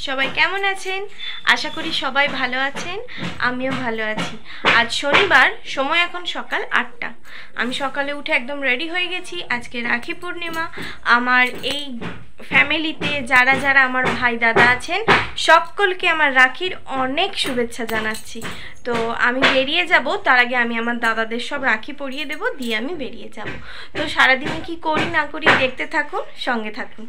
সবাই কেমন আছেন? আশা করি সবাই ভালো আছেন, আমিও ভালো আছি। আজ শনিবার, সময় এখন সকাল 8টা। আমি সকালে উঠে একদম রেডি হয়ে গেছি। আজকে রাখি পূর্ণিমা। আমার এই ফ্যামিলিতে যারা যারা আমার ভাই দাদা আছেন সকলকে আমার রাখির অনেক শুভেচ্ছা জানাচ্ছি। তো আমি বেরিয়ে যাব, তার আগে আমি আমার দাদাদের সব রাখি পরিয়ে দেব, দিয়ে আমি বেরিয়ে যাব। তো সারাদিনে কি করি না করি দেখতে থাকুন, সঙ্গে থাকুন।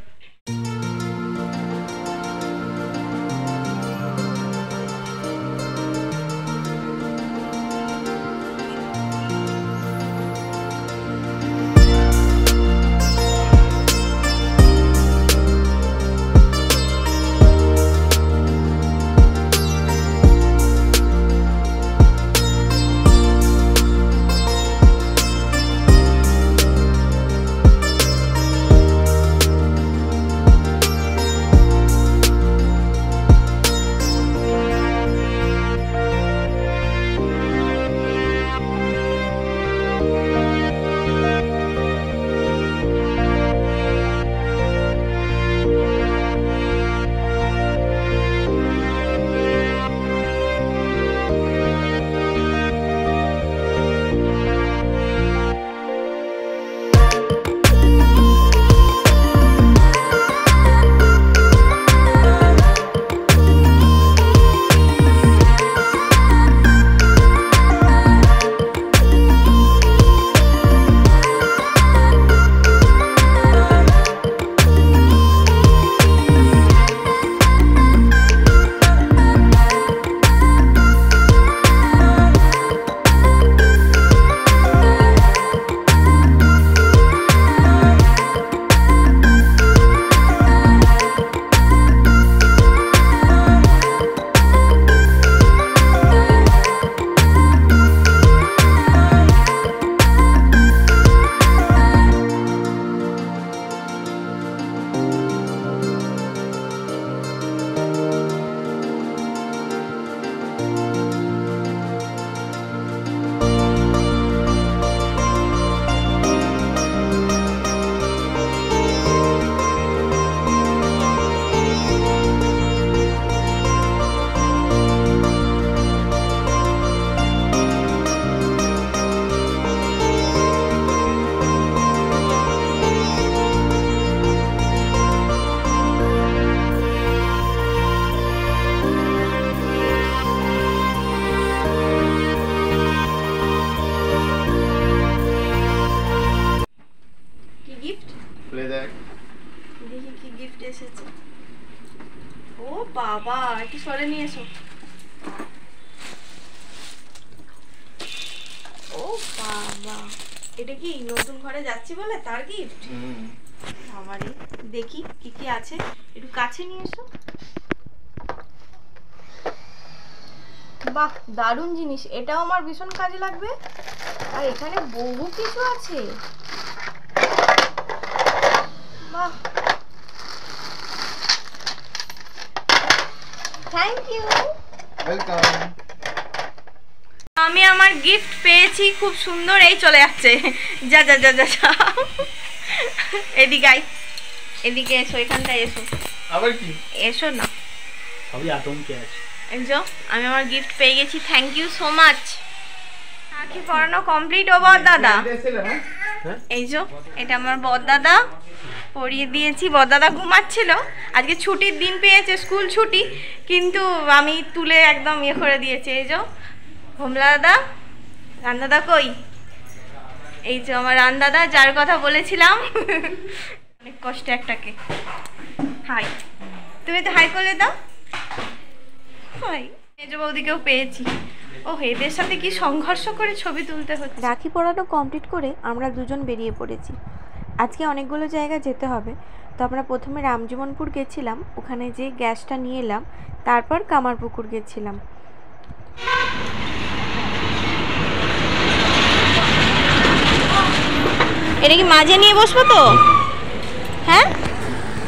দেখি কি গিফট এসেছে। ও বাবা, একটু সরে নিয়ে এসো। ও বাবা, এটা কি নতুন ঘরে যাচ্ছি বলে তার গিফট? আমারই। দেখি কি কি আছে, একটু কাছে নিয়ে এসো। বাহ, দারুণ জিনিস, এটাও আমার ভীষণ কাজে লাগবে। আর এখানে বহু কিছু আছে। বাহ, থ্যাংক ইউ, ওয়েলকাম। আমি আমার গিফট পেয়েছি, খুব সুন্দর। এই চলে যাচ্ছে, যা যা যা যা। এদিকে আই, এদিকে এসো, এখানটায় এসো। আবার কি? এসো না, সবই আতঙ্কে আছে। এই যে আমি আমার গিফট পেয়ে গেছি, থ্যাংক ইউ সো মাচ। রাখি পরানো কমপ্লিট। ও বড় দাদা, এই যে এটা আমার বড় দাদা, পরিয়ে দিয়েছি। বড় দাদা ঘুমাচ্ছিল, আজকে ছুটির দিন পেয়েছে, স্কুল ছুটি, কিন্তু আমি তুলে একদম ইয়ে করে দিয়েছি। এই যে হোমলা দাদা, রান দাদা কই? এই যে আমার রান দাদা, যার কথা বলেছিলাম। অনেক কষ্টে একটাকে। হাই, তুমি তো হাই করে দাও। হাই। মেজ বৌদিকেও পেয়েছি। ও, এদের সাথে কি সংঘর্ষ করে ছবি তুলতে হচ্ছে। রাখি পরানো কমপ্লিট করে আমরা দুজন বেরিয়ে পড়েছি। আজকে অনেকগুলো জায়গা যেতে হবে। তো আমরা প্রথমে রামজীবনপুর গেছিলাম, ওখানে যে গ্যাসটা নিয়ে এলাম, তারপর কামারপুকুর গেছিলাম। এটা কি মাঝে নিয়ে বসবো তো? হ্যাঁ,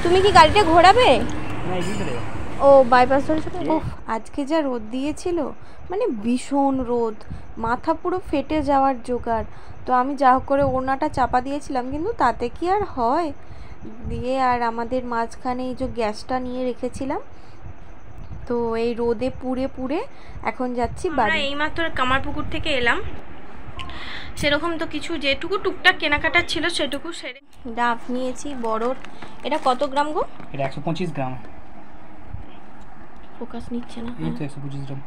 তুমি কি গাড়িটা ঘোরাবে? ও বাইপাস ধরে চলে। উফ, আজকে যা রোদ দিয়েছিল, মানে ভীষণ রোদ, মাথা পুরো ফেটে যাওয়ার জোগাড়। তো আমি যা হোক করে ওড়নাটা চাপা দিয়েছিলাম, কিন্তু তাতে কি আর হয়। দিয়ে আর আমাদের মাঝখানে এই যে গ্যাসটা নিয়ে রেখেছিলাম, তো এই রোদে পুড়ে পুড়ে এখন যাচ্ছি বাড়ি। এইমাত্র কামারপুকুর থেকে এলাম, সেরকম তো কিছু যেটুকু টুকটাক কেনাকাটা ছিল সেটুকু সেরে। ডাব নিয়েছি বড়র, এটা কত গ্রাম গো? এটা 125 গ্রাম। ফোকাস নিচ্ছে না। এই তো 125 গ্রাম।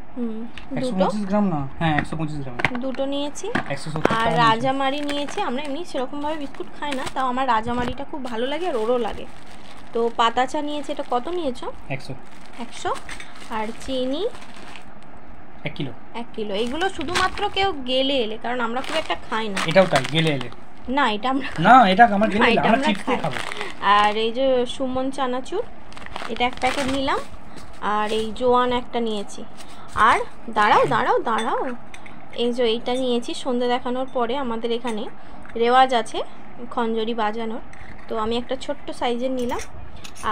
125 গ্রাম না, হ্যাঁ 125 গ্রাম। দুটো নিয়েছি। 170 আর রাজামারি নিয়েছি। আমরা এমনি সেরকমভাবে বিস্কুট খাই না, তাও আমার রাজামারিটা খুব ভালো লাগে আর ওরও লাগে। তো পাতা চা নিয়েছি, এটা কত নিয়েছো? 100। আর চিনি 1 কিলো। 1 কিলো। এইগুলো শুধুমাত্র কেউ গেলে এলে, কারণ আমরা খুব একটা খাই না। এটাও তাই, গেলে এলে না, এটা আমরা না, এটা আমার গেলে এলে আমরা চিপসে খাবো। আর এই যে সুমন চানাচুর, এটা এক প্যাকেট নিলাম। আর এই জোয়ান একটা নিয়েছি। আর দাঁড়াও, এই যে এইটা নিয়েছি সন্ধ্যে দেখানোর পরে আমাদের এখানে রেওয়াজ আছে খঞ্জরি বাজানোর, তো আমি একটা ছোট্ট সাইজের নিলাম।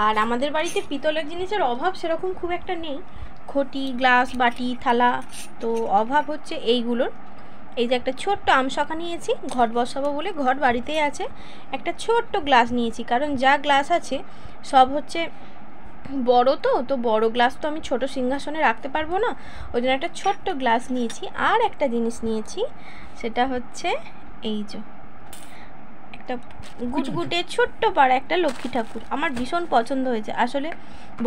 আর আমাদের বাড়িতে পিতলের জিনিসের অভাব সেরকম খুব একটা নেই, ঘটি, গ্লাস, বাটি, থালা, তো অভাব হচ্ছে এইগুলোর। এই যে একটা ছোট্ট আমশাখা নিয়েছি, ঘট বসাবো বলে, ঘট বাড়িতেই আছে। একটা ছোট্ট গ্লাস নিয়েছি, কারণ যা গ্লাস আছে সব হচ্ছে বড়, তো বড় গ্লাস তো আমি ছোট সিংহাসনে রাখতে পারবো না, ওই জন্য একটা ছোট্ট গ্লাস নিয়েছি। আর একটা জিনিস নিয়েছি, সেটা হচ্ছে এই যে একটা গুটগুটে ছোট্ট পাড়া একটা লক্ষ্মী ঠাকুর। আমার ভীষণ পছন্দ হয়েছে আসলে।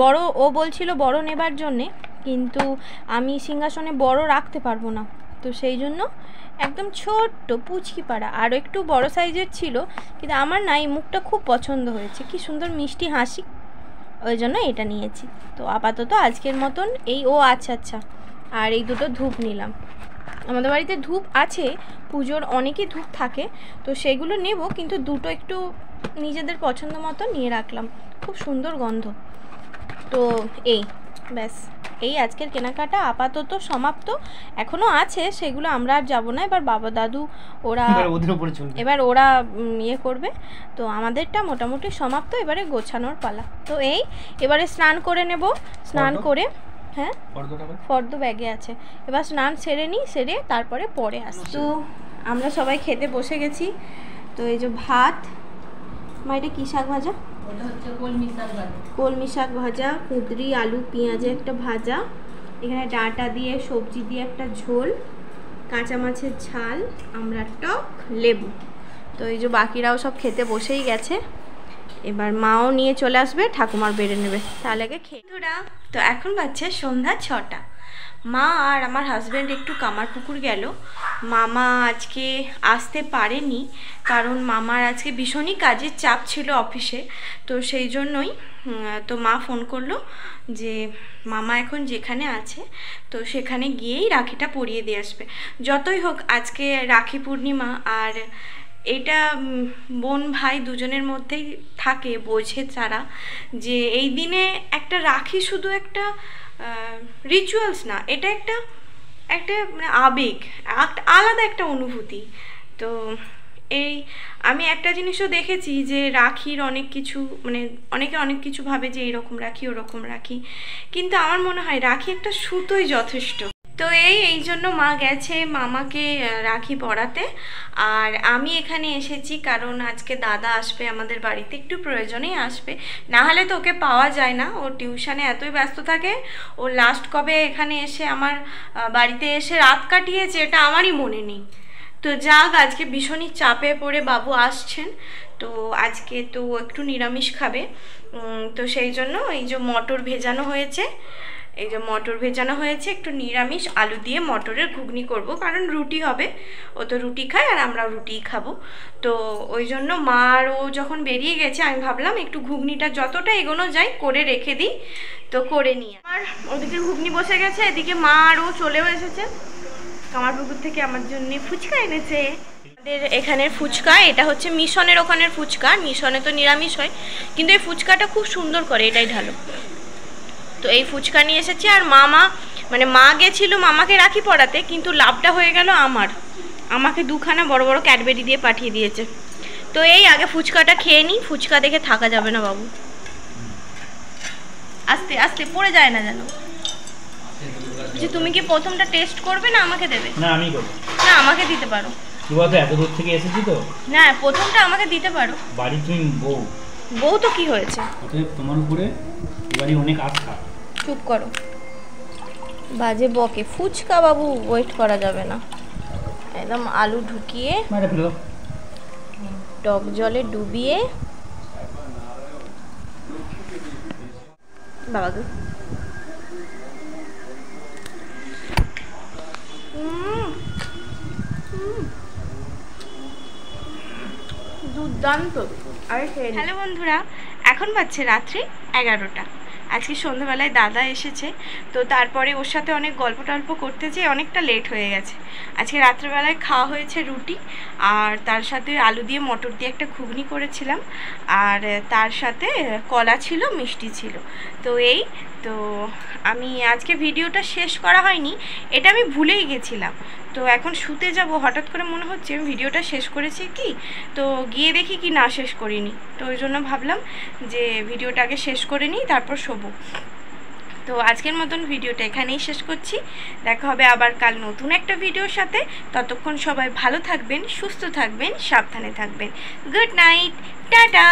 বড় ও বলছিল বড় নেবার জন্যে, কিন্তু আমি সিংহাসনে বড় রাখতে পারবো না, তো সেই জন্য একদম ছোট্ট পুচকি পাড়া। আরও একটু বড় সাইজের ছিল, কিন্তু আমার না এই মুখটা খুব পছন্দ হয়েছে, কি সুন্দর মিষ্টি হাসি, ওই জন্য এটা নিয়েছি। তো আপাতত আজকের মতন এই। আচ্ছা, আর এই দুটো ধূপ নিলাম। আমাদের বাড়িতে ধূপ আছে, পুজোর অনেকই ধূপ থাকে, তো সেগুলো নেব, কিন্তু দুটো একটু নিজেদের পছন্দ মতো নিয়ে রাখলাম, খুব সুন্দর গন্ধ। তো এই ব্যাস, এই আজকের কেনাকাটা আপাতত সমাপ্ত। এখনও আছে, সেগুলো আমরা আর যাবো না, এবার বাবা দাদু এবার ওরা ইয়ে করবে। তো আমাদেরটা মোটামুটি সমাপ্ত, এবারে গোছানোর পালা। তো এই এবারে স্নান করে নেব, স্নান করে, হ্যাঁ ফর্দ ব্যাগে আছে, এবার স্নান সেরে নিই, সেরে তারপরে পরে আসি। তো আমরা সবাই খেতে বসে গেছি। তো এই যে ভাত, মা এটা কী শাক ভাজা? কলমি শাক ভাজা, কুঁদরি, আলু, পেঁয়াজে একটা ভাজা, এখানে ডাঁটা দিয়ে সবজি দিয়ে একটা ঝোল, কাঁচা মাছের ঝাল, আমরা টক, লেবু। তো এই যে বাকিরাও সব খেতে বসেই গেছে, এবার মাও নিয়ে চলে আসবে, ঠাকুমার বেড়ে নেবে, তার আগে খেয়ে। তো এখন বাজছে সন্ধ্যা 6টা। মা আর আমার হাজব্যান্ড একটু কামারপুকুর গেল। মামা আজকে আসতে পারেনি, কারণ মামার আজকে ভীষণই কাজের চাপ ছিল অফিসে, তো সেই জন্যই। তো মা ফোন করলো যে মামা এখন যেখানে আছে তো সেখানে গিয়েই রাখিটা পরিয়ে দিয়ে আসবে। যতই হোক আজকে রাখি পূর্ণিমা, আর এটা বোন ভাই দুজনের মধ্যেই থাকে, বোঝে তারা যে এই দিনে একটা রাখি শুধু একটা রিচুয়ালস না, এটা একটা মানে আবেগ, আলাদা একটা অনুভূতি। তো এই আমি একটা জিনিসও দেখেছি যে রাখির অনেক কিছু, মানে অনেকে অনেক কিছু ভাবে যে এইরকম রাখি ওরকম রাখি, কিন্তু আমার মনে হয় রাখি একটা সুতোই যথেষ্ট। তো এই জন্য মা গেছে মামাকে রাখি পরাতে, আর আমি এখানে এসেছি কারণ আজকে দাদা আসবে আমাদের বাড়িতে, একটু প্রয়োজনেই আসবে, না হলে তো ওকে পাওয়া যায় না, ও টিউশনে এতই ব্যস্ত থাকে। ও লাস্ট কবে এখানে এসে আমার বাড়িতে এসে রাত কাটিয়েছে এটা আমারই মনে নেই। তো যাক, আজকে ভীষণই চাপে পড়ে বাবু আসছেন, তো আজকে তো একটু নিরামিষ খাবে, তো সেই জন্য এই যে মটর ভেজানো হয়েছে, একটু নিরামিষ আলু দিয়ে মটরের ঘুগনি করব, কারণ রুটি হবে, ও তো রুটি খায় আর আমরা রুটিই খাবো। তো ওই জন্য মা আর ও যখন বেরিয়ে গেছে আমি ভাবলাম একটু ঘুগনিটা যতটা এগোনো যায় করে রেখে দিই, তো করে নিয়ে। আর ওদিকে ঘুগনি বসে গেছে, এদিকে মা আর ও চলেও এসেছে কামারপুকুর থেকে, আমার জন্য ফুচকা এনেছে। আমাদের এখানের ফুচকা, এটা হচ্ছে মিশনের ওখানের ফুচকা, মিশনে তো নিরামিষ হয়, কিন্তু এই ফুচকাটা খুব সুন্দর করে, এটাই ঢালো। তো এই ফুচকা নিয়ে এসেছি, আর মা গেছিল মামাকে রাখি পরাতে, কিন্তু লাভটা হয়ে গেল আমাকে দুখানা বড় বড় ক্যাডবেরি দিয়ে পাঠিয়ে দিয়েছে। তো এই আগে ফুচকাটা খেয়ে নিই, ফুচকা দেখে থাকা যাবে না বাবু, আস্তে আস্তে পড়ে যায় না যেন। যে তুমি কি প্রথমটা টেস্ট করবে না আমাকে দেবে? না আমি করব। না আমাকে দিতে পারো, তুই তো এত দূর থেকে এসেছি তো। না প্রথমটা আমাকে দিতে পারো। বাড়ি তুমি বউ তো কি হয়েছে? তোমার উপরে বাড়ি অনেক আস্থা। চুপ করো, বাজে বকে। ফুচকা বাবু ওয়েট করা যাবে না। একদম আলু ঢুকিয়ে টক জলে ডুবিয়ে বাবাকে দুর্দান্ত। হ্যালো বন্ধুরা, এখন বাজছে রাত্রি 11টা। আজকে সন্ধ্যাবেলায় দাদা এসেছে, তো তারপরে ওর সাথে অনেক গল্প টল্প করতে যেয়ে অনেকটা লেট হয়ে গেছে। আজকে রাত্রেবেলায় খাওয়া হয়েছে রুটি, আর তার সাথে আলু দিয়ে মটর দিয়ে একটা ঘুগনি করেছিলাম, আর তার সাথে কলা ছিল, মিষ্টি ছিল। তো তো আমি আজকে ভিডিওটা শেষ করা হয়নি, এটা আমি ভুলেই গেছিলাম। তো এখন শুতে যাব, হঠাৎ করে মনে হচ্ছে ভিডিওটা শেষ করেছি কি, তো গিয়ে দেখি কি না শেষ করিনি। তো ওই জন্য ভাবলাম যে ভিডিওটা আগে শেষ করে নিই, তারপর শোবো। তো আজকের মতন ভিডিওটা এখানেই শেষ করছি। দেখা হবে আবার কাল নতুন একটা ভিডিওর সাথে। ততক্ষণ সবাই ভালো থাকবেন, সুস্থ থাকবেন, সাবধানে থাকবেন। Good night, tata.